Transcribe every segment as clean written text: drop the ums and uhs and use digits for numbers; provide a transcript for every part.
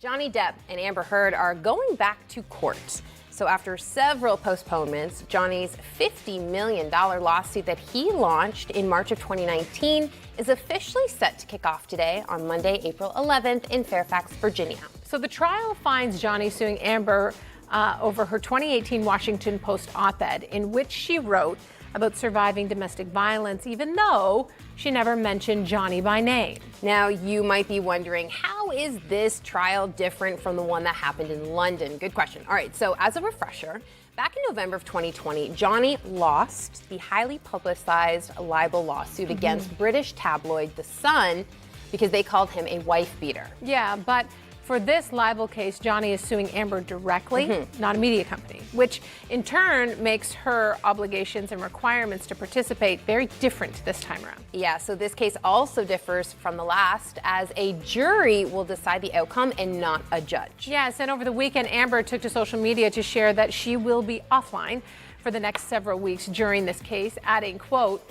Johnny Depp and Amber Heard are going back to court. So after several postponements, Johnny's $50 million lawsuit that he launched in March of 2019 is officially set to kick off today on Monday, April 11th in Fairfax, Virginia. So the trial finds Johnny suing Amber over her 2018 Washington Post op-ed in which she wrote about surviving domestic violence, even though she never mentioned Johnny by name. Now, you might be wondering, how is this trial different from the one that happened in London? Good question. All right, so as a refresher, back in November of 2020, Johnny lost the highly publicized libel lawsuit against British tabloid The Sun because they called him a wife beater. Yeah, but for this libel case, Johnny is suing Amber directly, not a media company, which in turn makes her obligations and requirements to participate very different this time around. Yeah, so this case also differs from the last, as a jury will decide the outcome and not a judge. Yes, and over the weekend, Amber took to social media to share that she will be offline for the next several weeks during this case, adding, quote,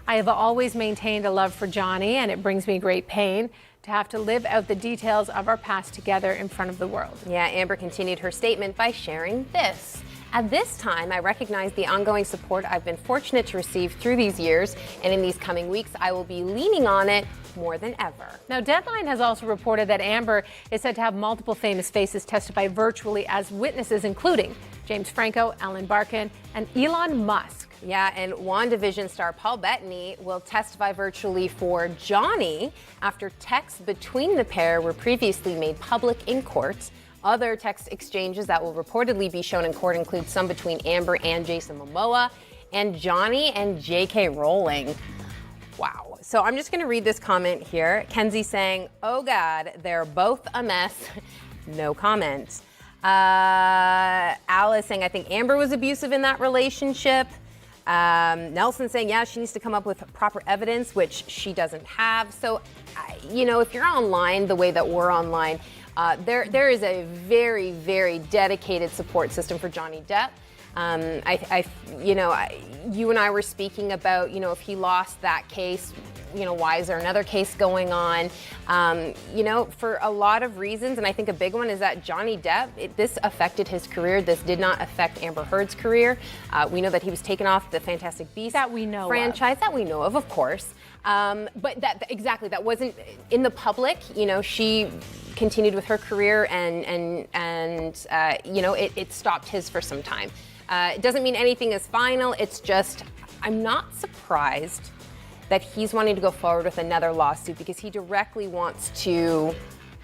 "I have always maintained a love for Johnny, and it brings me great pain to have to live out the details of our past together in front of the world." Yeah, Amber continued her statement by sharing this. "At this time, I recognize the ongoing support I've been fortunate to receive through these years, and in these coming weeks, I will be leaning on it more than ever." Now, Deadline has also reported that Amber is said to have multiple famous faces testify virtually as witnesses, including James Franco, Ellen Barkin, and Elon Musk. Yeah, and WandaVision star Paul Bettany will testify virtually for Johnny after texts between the pair were previously made public in court. Other text exchanges that will reportedly be shown in court include some between Amber and Jason Momoa, and Johnny and J.K. Rowling. Wow. So I'm just going to read this comment here. Kenzie saying, "Oh God, they're both a mess." No comment. Alice saying, "I think Amber was abusive in that relationship." Nelson saying, yeah, she needs to come up with proper evidence, which she doesn't have. So, you know, if you're online the way that we're online, there is a very, very dedicated support system for Johnny Depp. You and I were speaking about, you know, if he lost that case, you know, why is there another case going on? You know, for a lot of reasons, and I think a big one is that Johnny Depp, this affected his career. This did not affect Amber Heard's career. We know that he was taken off the Fantastic Beasts that we know franchise, that we know of course. But that wasn't in the public. You know, she continued with her career, and you know, it stopped his for some time. It doesn't mean anything is final. It's just, I'm not surprised that he's wanting to go forward with another lawsuit because he directly wants to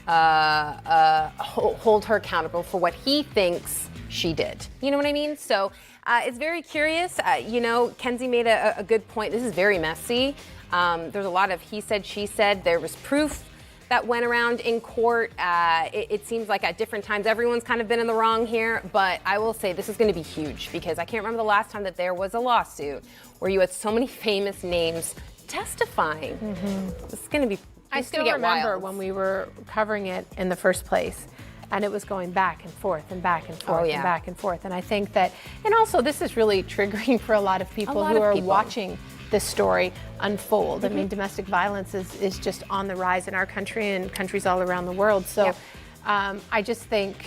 hold her accountable for what he thinks she did. You know what I mean? So it's very curious. You know, Kenzie made a good point. This is very messy. There's a lot of he said, she said. There was proof that went around in court. It seems like at different times everyone's kind of been in the wrong here, but I will say this is going to be huge because I can't remember the last time that there was a lawsuit where you had so many famous names testifying. This is going to be I still remember when we were covering it in the first place, and it was going back and forth and back and forth and back and forth. And I think that, and also this is really triggering for a lot of people who are watching this story unfold. I mean, domestic violence is just on the rise in our country and countries all around the world. So I just think,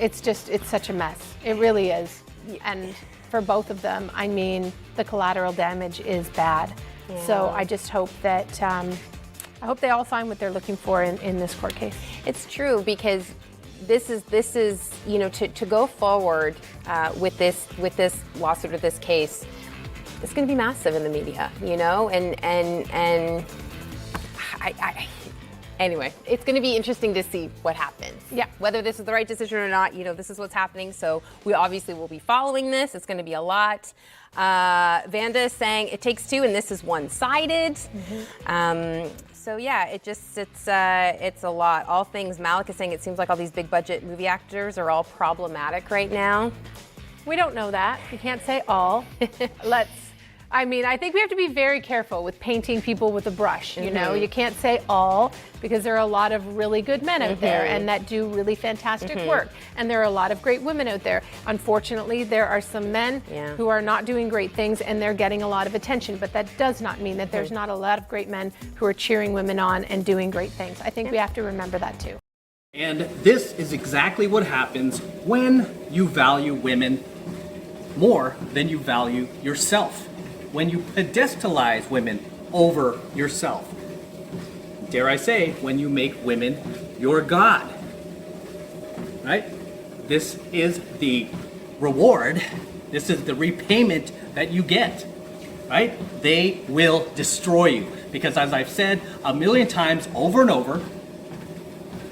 it's such a mess. It really is. And for both of them, I mean, the collateral damage is bad. Yeah. So I just hope that, I hope they all find what they're looking for in this court case. It's true, because this is you know, to go forward with this lawsuit or this case, it's going to be massive in the media, you know, and anyway, it's going to be interesting to see what happens. Yeah. Whether this is the right decision or not, you know, this is what's happening. So we obviously will be following this. It's going to be a lot. Vanda is saying it takes two, and this is one-sided. So yeah, it's a lot. All things. Malik is saying it seems like all these big budget movie actors are all problematic right now. We don't know that. You can't say all. I mean, I think we have to be very careful with painting people with a brush, you know? You can't say all, because there are a lot of really good men out there and that do really fantastic work. And there are a lot of great women out there. Unfortunately, there are some men who are not doing great things and they're getting a lot of attention, but that does not mean that there's not a lot of great men who are cheering women on and doing great things. I think we have to remember that too. And this is exactly what happens when you value women more than you value yourself. When you pedestalize women over yourself. Dare I say, when you make women your god. Right? This is the reward. This is the repayment that you get. Right? They will destroy you. Because as I've said a million times over and over,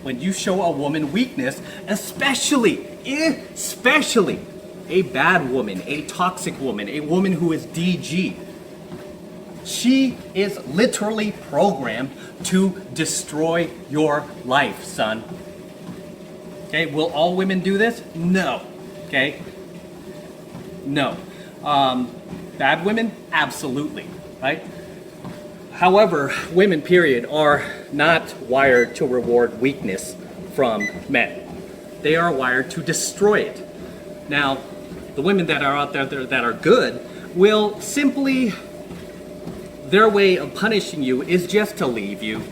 when you show a woman weakness, especially a bad woman, a toxic woman, a woman who is DG, she is literally programmed to destroy your life, son. Okay, will all women do this? No. Okay? No. Bad women? Absolutely. Right? However, women, period, are not wired to reward weakness from men. They are wired to destroy it. Now, the women that are out there that are good will simply, their way of punishing you is just to leave you,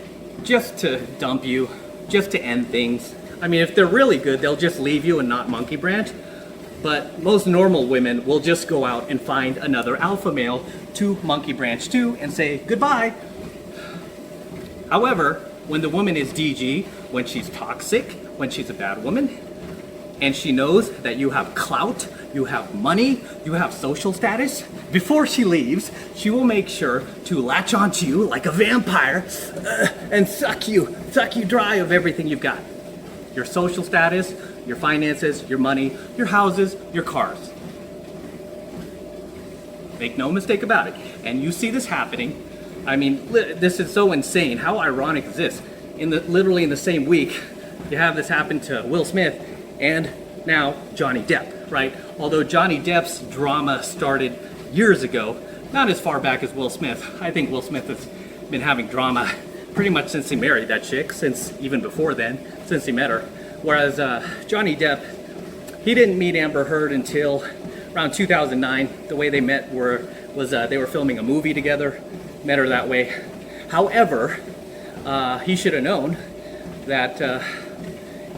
just to dump you, just to end things. I mean, if they're really good, they'll just leave you and not monkey branch. But most normal women will just go out and find another alpha male to monkey branch to and say goodbye. However, when the woman is DG, when she's toxic, when she's a bad woman, and she knows that you have clout, you have money, you have social status, before she leaves, she will make sure to latch onto you like a vampire and suck you dry of everything you've got. Your social status, your finances, your money, your houses, your cars. Make no mistake about it. And you see this happening. I mean, this is so insane. How ironic is this? Literally in the same week, you have this happen to Will Smith and now Johnny Depp, right? Although Johnny Depp's drama started years ago, not as far back as Will Smith. I think Will Smith has been having drama pretty much since he married that chick, since even before then, since he met her. Whereas Johnny Depp, he didn't meet Amber Heard until around 2009. The way they met was they were filming a movie together, met her that way. However, he should have known that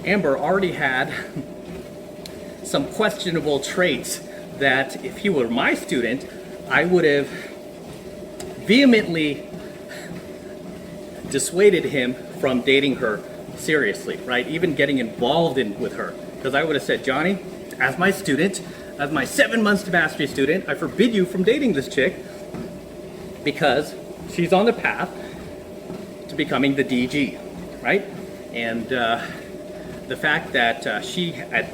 Amber already had some questionable traits that if he were my student, I would have vehemently dissuaded him from dating her seriously, right? Even getting involved with her. Because I would have said, Johnny, as my student, as my 7 months to mastery student, I forbid you from dating this chick because she's on the path to becoming the DG, right? And the fact that she had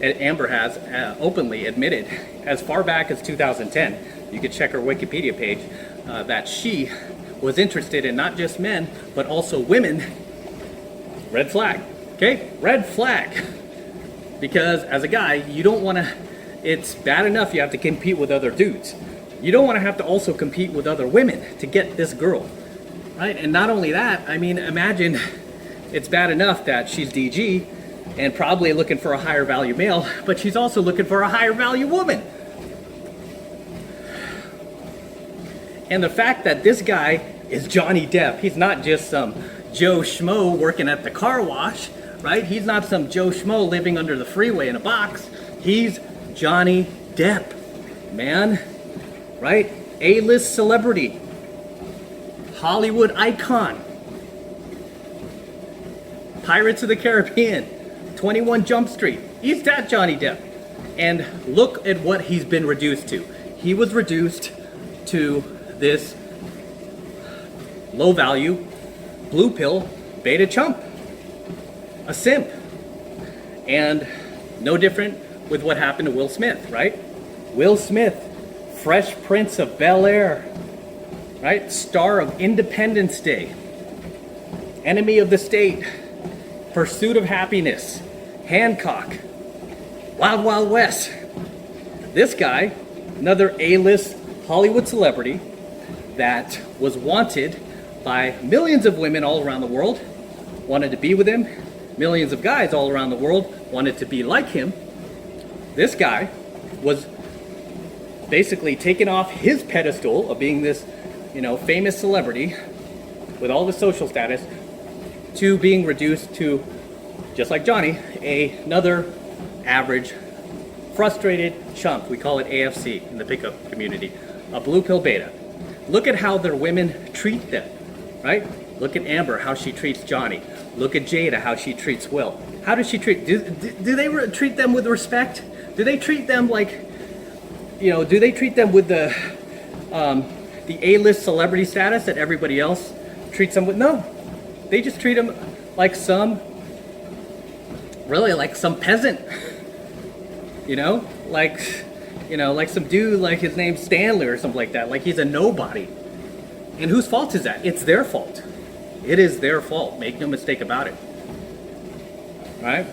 Amber has openly admitted as far back as 2010, you could check her Wikipedia page, that she was interested in not just men, but also women. Red flag, okay? Red flag. Because as a guy, you don't want to, it's bad enough you have to compete with other dudes. You don't want to have to also compete with other women to get this girl, right? And not only that, I mean, imagine it's bad enough that she's DG and probably looking for a higher value male, but she's also looking for a higher value woman. And the fact that this guy is Johnny Depp, he's not just some Joe Schmo working at the car wash, right? He's not some Joe Schmo living under the freeway in a box. He's Johnny Depp, man, right? A-list celebrity, Hollywood icon, Pirates of the Caribbean, 21 Jump Street. He's that Johnny Depp. And look at what he's been reduced to. He was reduced to this low value, blue pill, beta chump, a simp. And no different with what happened to Will Smith, right? Will Smith, Fresh Prince of Bel-Air, right? Star of Independence Day, Enemy of the State, Pursuit of Happiness, Hancock, Wild Wild West. This guy, another A-list Hollywood celebrity that was wanted by millions of women all around the world, wanted to be with him. Millions of guys all around the world wanted to be like him. This guy was basically taken off his pedestal of being this, famous celebrity with all the social status, to being reduced to, just like Johnny, another average frustrated chump. We call it AFC in the pickup community, a blue pill beta. Look at how their women treat them, right? Look at Amber, how she treats Johnny. Look at Jada, how she treats Will. How does she treat, do they treat them with respect? Do they treat them like, do they treat them with the A-list celebrity status that everybody else treats them with? No, they just treat them like some peasant, like some dude, like his name's Stanley or something like that, like he's a nobody. And whose fault is that? It's their fault. It is their fault, make no mistake about it, right?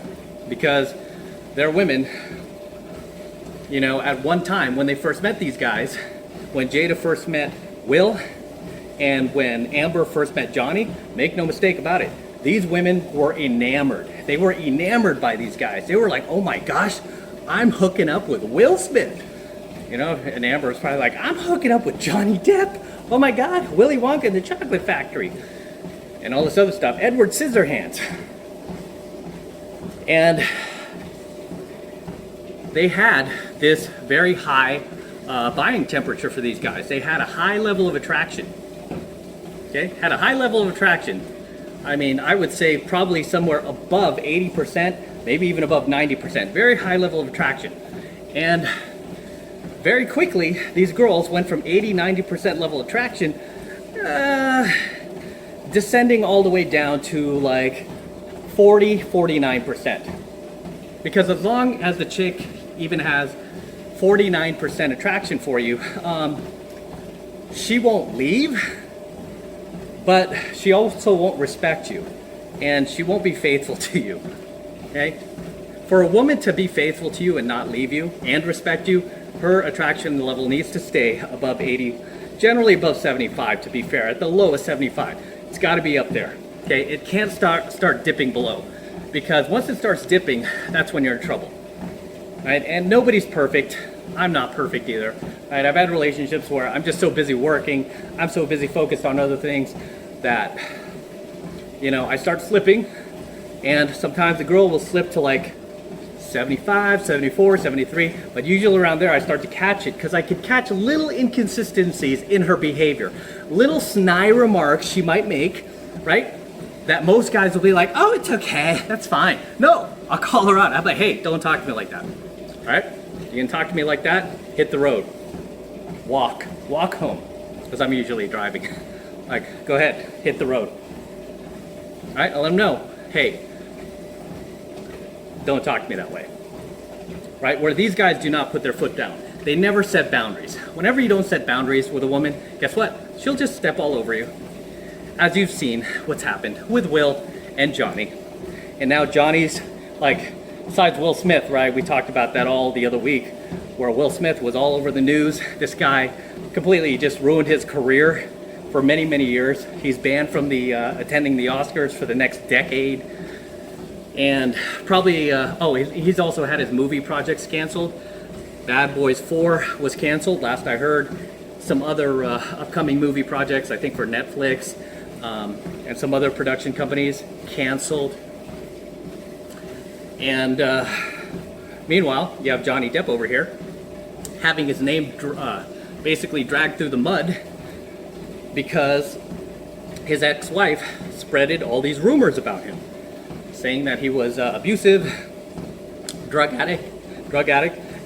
Because they're women, at one time when they first met these guys, when Jada first met Will, and when Amber first met Johnny, make no mistake about it, these women were enamored. They were enamored by these guys. They were like, oh my gosh, I'm hooking up with Will Smith. And Amber was probably like, I'm hooking up with Johnny Depp. Oh my God, Willy Wonka and the Chocolate Factory. And all this other stuff. Edward Scissorhands. And they had this very high buying temperature for these guys. They had a high level of attraction. Okay, had a high level of attraction. I mean, I would say probably somewhere above 80%, maybe even above 90%. Very high level of attraction. And very quickly, these girls went from 80, 90% level attraction, descending all the way down to like 40, 49%. Because as long as the chick even has 49% attraction for you, she won't leave, but she also won't respect you, and she won't be faithful to you, okay? For a woman to be faithful to you and not leave you and respect you, her attraction level needs to stay above 80, generally above 75 to be fair, at the lowest 75. It's gotta be up there, okay? It can't start dipping below, because once it starts dipping, that's when you're in trouble, right? And nobody's perfect. I'm not perfect either, right? I've had relationships where I'm just so busy working, I'm so busy focused on other things that, I start slipping, and sometimes the girl will slip to like 75, 74, 73, but usually around there I start to catch it, because I can catch little inconsistencies in her behavior, little snide remarks she might make, right? That most guys will be like, oh, it's okay, that's fine. No, I'll call her out. I'm like, hey, don't talk to me like that, all right? You can talk to me like that, hit the road. Walk home, because I'm usually driving. Like, go ahead, hit the road. All right, I'll let them know, hey, don't talk to me that way. Right, where these guys do not put their foot down. They never set boundaries. Whenever you don't set boundaries with a woman, guess what? She'll just step all over you. As you've seen what's happened with Will and Johnny. And now Johnny's, like, besides Will Smith, right? We talked about that all the other week, where Will Smith was all over the news. This guy completely just ruined his career for many, many years. He's banned from the attending the Oscars for the next decade. And probably, he's also had his movie projects canceled. Bad Boys 4 was canceled, last I heard. Some other upcoming movie projects, I think for Netflix, and some other production companies, canceled. And meanwhile, you have Johnny Depp over here, having his name basically dragged through the mud because his ex-wife spreaded all these rumors about him, saying that he was abusive, drug addict.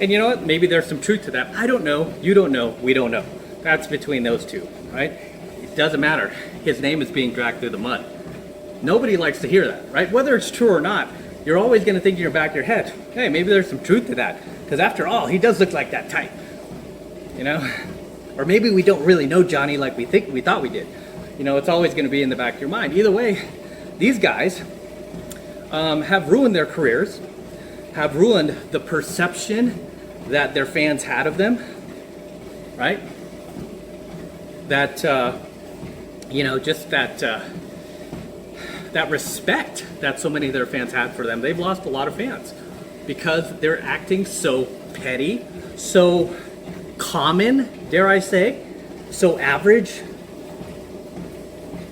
And you know what? Maybe there's some truth to that. I don't know. You don't know. We don't know. That's between those two, right? It doesn't matter. His name is being dragged through the mud. Nobody likes to hear that, right? Whether it's true or not, you're always going to think in your back of your head, hey, maybe there's some truth to that. Because after all, he does look like that type, Or maybe we don't really know Johnny like we thought we did. It's always going to be in the back of your mind. Either way, these guys have ruined their careers, have ruined the perception that their fans had of them, right? That, just that respect that so many of their fans had for them. They've lost a lot of fans because they're acting so petty, so common, dare I say, so average,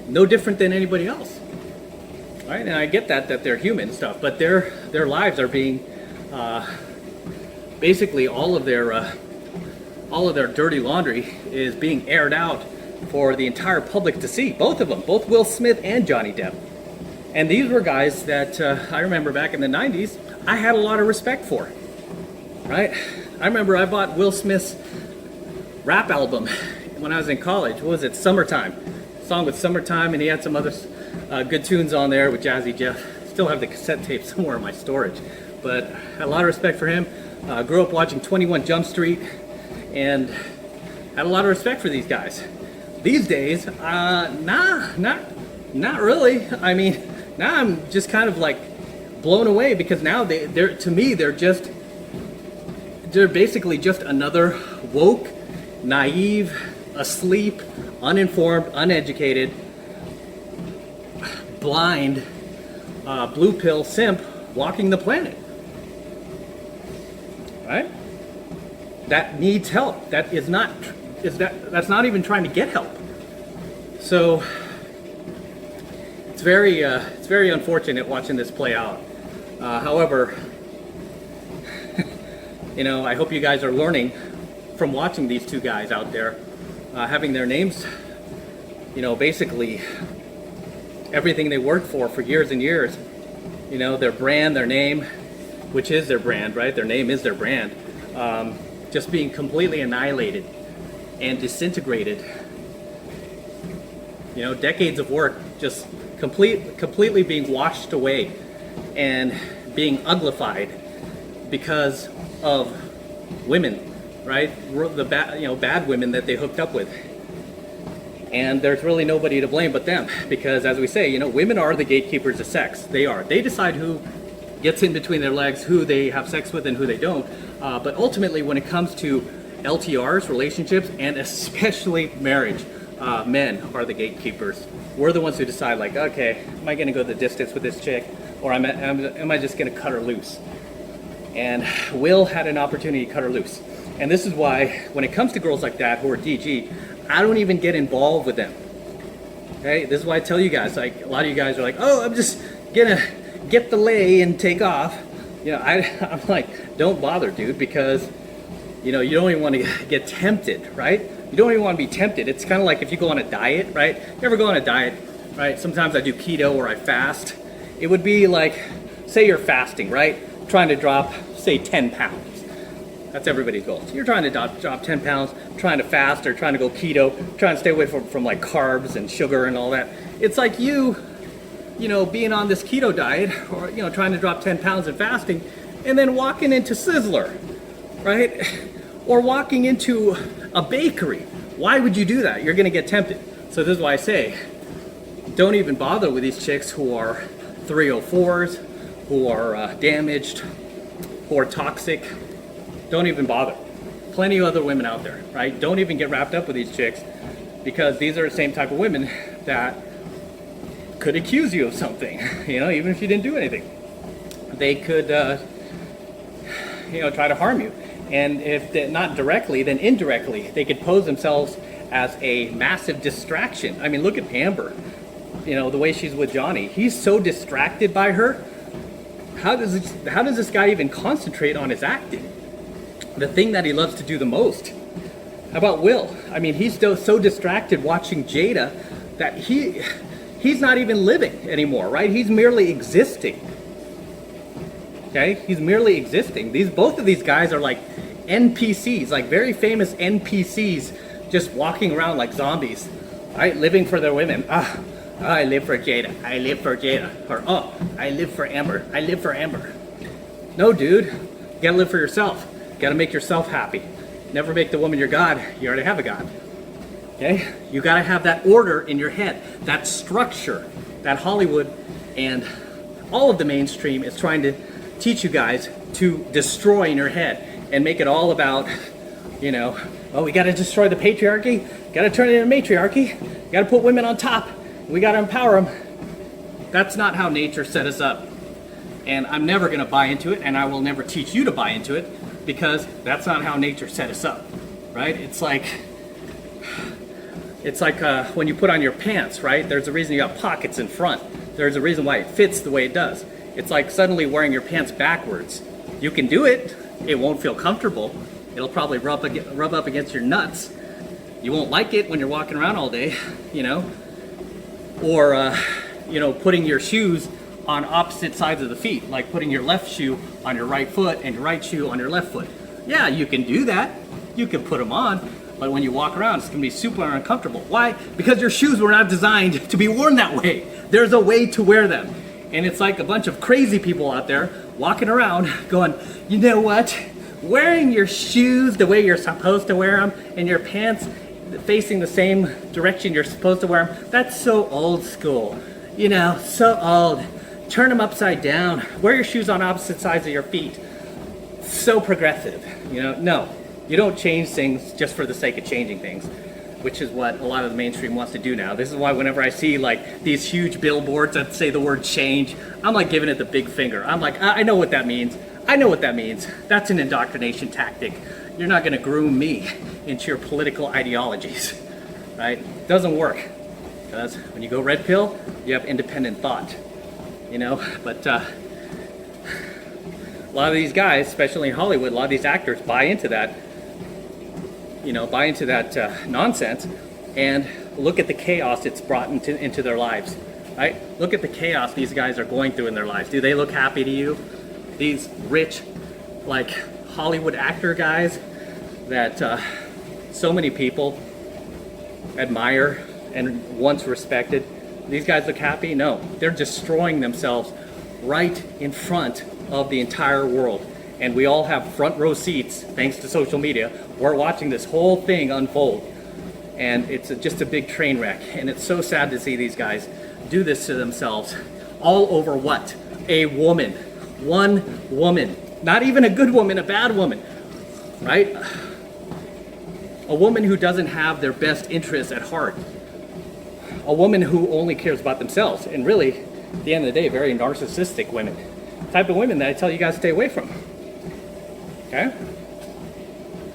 no different than anybody else. right? And I get that they're human and stuff, but their lives are being basically all of their dirty laundry is being aired out for the entire public to see. Both of them, both Will Smith and Johnny Depp. And these were guys that I remember back in the 90s, I had a lot of respect for, right? I remember I bought Will Smith's rap album when I was in college. What was it? Summertime. Song with Summertime, and he had some other good tunes on there with Jazzy Jeff. Still have the cassette tape somewhere in my storage. But I had a lot of respect for him. Grew up watching 21 Jump Street, and had a lot of respect for these guys. These days, not really. I mean, now I'm just kind of like blown away, because now they're to me they're basically just another woke, naive, asleep, uninformed, uneducated, blind, blue pill simp walking the planet, right? That needs help. That's not even trying to get help. So it's very unfortunate watching this play out. However, I hope you guys are learning from watching these two guys out there, having their names, basically everything they worked for years and years, their brand, their name, which is their brand, right? Their name is their brand, just being completely annihilated and disintegrated. Decades of work just completely being washed away and being uglified because of women, right? The bad women that they hooked up with. And there's really nobody to blame but them, because as we say, women are the gatekeepers of sex. They are. They decide who gets in between their legs, who they have sex with and who they don't. But ultimately, when it comes to LTRs, relationships, and especially marriage, men are the gatekeepers. We're the ones who decide, like, okay, am I going to go the distance with this chick, or am I just going to cut her loose? And Will had an opportunity to cut her loose. And this is why, when it comes to girls like that who are DG, I don't even get involved with them. Okay, this is why I tell you guys, like, a lot of you guys are like, oh, I'm just gonna get the lay and take off. I'm like, don't bother, dude, because you don't even want to get tempted, right? You don't even want to be tempted. It's kind of like if you go on a diet, right? You ever go on a diet, right? Sometimes I do keto or I fast. It would be like, say you're fasting, right? Trying to drop, say, 10 pounds. That's everybody's goal. So you're trying to drop 10 pounds, trying to fast or trying to go keto, trying to stay away from like carbs and sugar and all that. It's like you being on this keto diet, or, trying to drop 10 pounds and fasting, and then walking into Sizzler, right? Or walking into a bakery. Why would you do that? You're gonna get tempted. So this is why I say, don't even bother with these chicks who are 304s, who are damaged, who are toxic. Don't even bother. Plenty of other women out there, right? Don't even get wrapped up with these chicks, because these are the same type of women that could accuse you of something, even if you didn't do anything. They could, try to harm you. And if not directly, then indirectly, they could pose themselves as a massive distraction. I mean, look at Amber, the way she's with Johnny. He's so distracted by her. How does this guy even concentrate on his acting? The thing that he loves to do the most. How about Will? I mean, he's still so distracted watching Jada that he's not even living anymore, right? He's merely existing. Okay? He's merely existing. Both of these guys are like NPCs, like very famous NPCs, just walking around like zombies, right? Living for their women. I live for Jada. I live for Jada. Or, I live for Amber. I live for Amber. No, dude. You gotta live for yourself. You gotta make yourself happy. Never make the woman your god. You already have a god. Okay? You gotta have that order in your head, that structure that Hollywood and all of the mainstream is trying to teach you guys to destroy in your head and make it all about, we gotta destroy the patriarchy, gotta turn it into matriarchy, gotta put women on top, we gotta empower them. That's not how nature set us up. And I'm never gonna buy into it, and I will never teach you to buy into it, because that's not how nature set us up, right? It's like when you put on your pants, right? There's a reason you got pockets in front. There's a reason why it fits the way it does. It's like suddenly wearing your pants backwards. You can do it. It won't feel comfortable. It'll probably rub up against your nuts. You won't like it when you're walking around all day, you know. Or, you know, putting your shoes on opposite sides of the feet, like putting your left shoe on your right foot and your right shoe on your left foot. Yeah, you can do that. You can put them on, but when you walk around, it's gonna be super uncomfortable. Why? Because your shoes were not designed to be worn that way. There's a way to wear them. And it's like a bunch of crazy people out there walking around going, you know what? Wearing your shoes the way you're supposed to wear them and your pants facing the same direction you're supposed to wear them, that's so old school. You know, so old. Turn them upside down. Wear your shoes on opposite sides of your feet. So progressive. You know, no. You don't change things just for the sake of changing things, which is what a lot of the mainstream wants to do now. This is why whenever I see like these huge billboards that say the word change, I'm like giving it the big finger. I'm like, I know what that means. I know what that means. That's an indoctrination tactic. You're not gonna groom me into your political ideologies, right? It doesn't work. Because when you go red pill, you have independent thought, you know? But a lot of these guys, especially in Hollywood, a lot of these actors buy into that, you know, nonsense, and look at the chaos it's brought into their lives, right? Look at the chaos these guys are going through in their lives. Do they look happy to you? These rich, like Hollywood actor guys that so many people admire and once respected, these guys look happy? No, they're destroying themselves right in front of the entire world. And we all have front row seats thanks to social media. We're watching this whole thing unfold. And it's just a big train wreck. And it's so sad to see these guys do this to themselves. All over what? A woman. One woman. Not even a good woman, a bad woman. Right? A woman who doesn't have their best interests at heart. A woman who only cares about themselves. And really, at the end of the day, very narcissistic women. The type of women that I tell you guys to stay away from. Okay?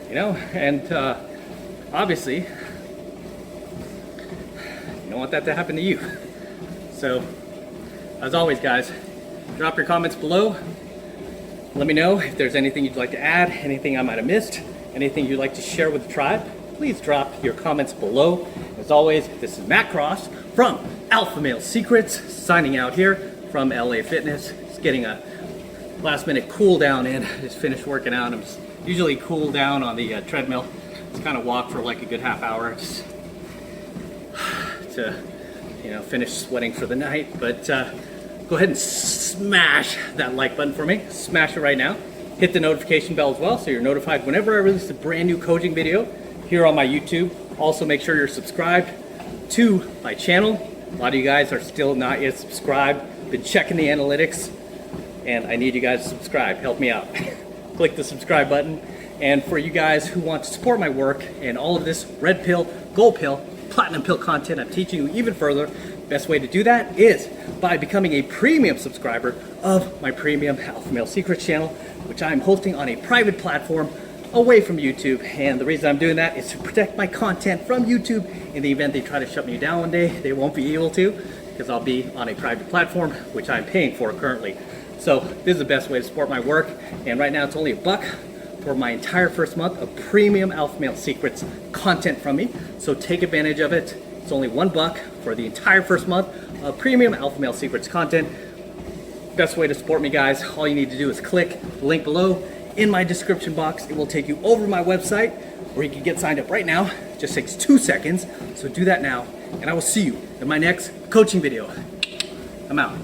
You know, and obviously, you don't want that to happen to you. So, as always, guys, drop your comments below. Let me know if there's anything you'd like to add, anything I might have missed, anything you'd like to share with the tribe. Please drop your comments below. As always, this is Matt Cross from AlphaMaleSecrets, signing out here from LA Fitness. Just getting a last minute cool down in. Just finished working out. I'm just usually cool down on the treadmill. Just kind of walk for like a good half hour just to, you know, finish sweating for the night. But go ahead and smash that like button for me. Smash it right now. Hit the notification bell as well so you're notified whenever I release a brand new coaching video here on my YouTube. Also make sure you're subscribed to my channel. A lot of you guys are still not yet subscribed. Been checking the analytics and I need you guys to subscribe. Help me out. Click the subscribe button. And for you guys who want to support my work and all of this red pill, gold pill, platinum pill content I'm teaching you even further, best way to do that is by becoming a premium subscriber of my premium AlphaMaleSecrets channel, which I'm hosting on a private platform away from YouTube. And the reason I'm doing that is to protect my content from YouTube. In the event they try to shut me down one day, they won't be able to, because I'll be on a private platform, which I'm paying for currently. So this is the best way to support my work. And right now it's only $1 for my entire first month of premium AlphaMaleSecrets content from me. So take advantage of it. It's only $1 for the entire first month of premium AlphaMaleSecrets content. Best way to support me, guys. All you need to do is click the link below in my description box. It will take you over to my website where you can get signed up right now. It just takes 2 seconds. So do that now. And I will see you in my next coaching video. I'm out.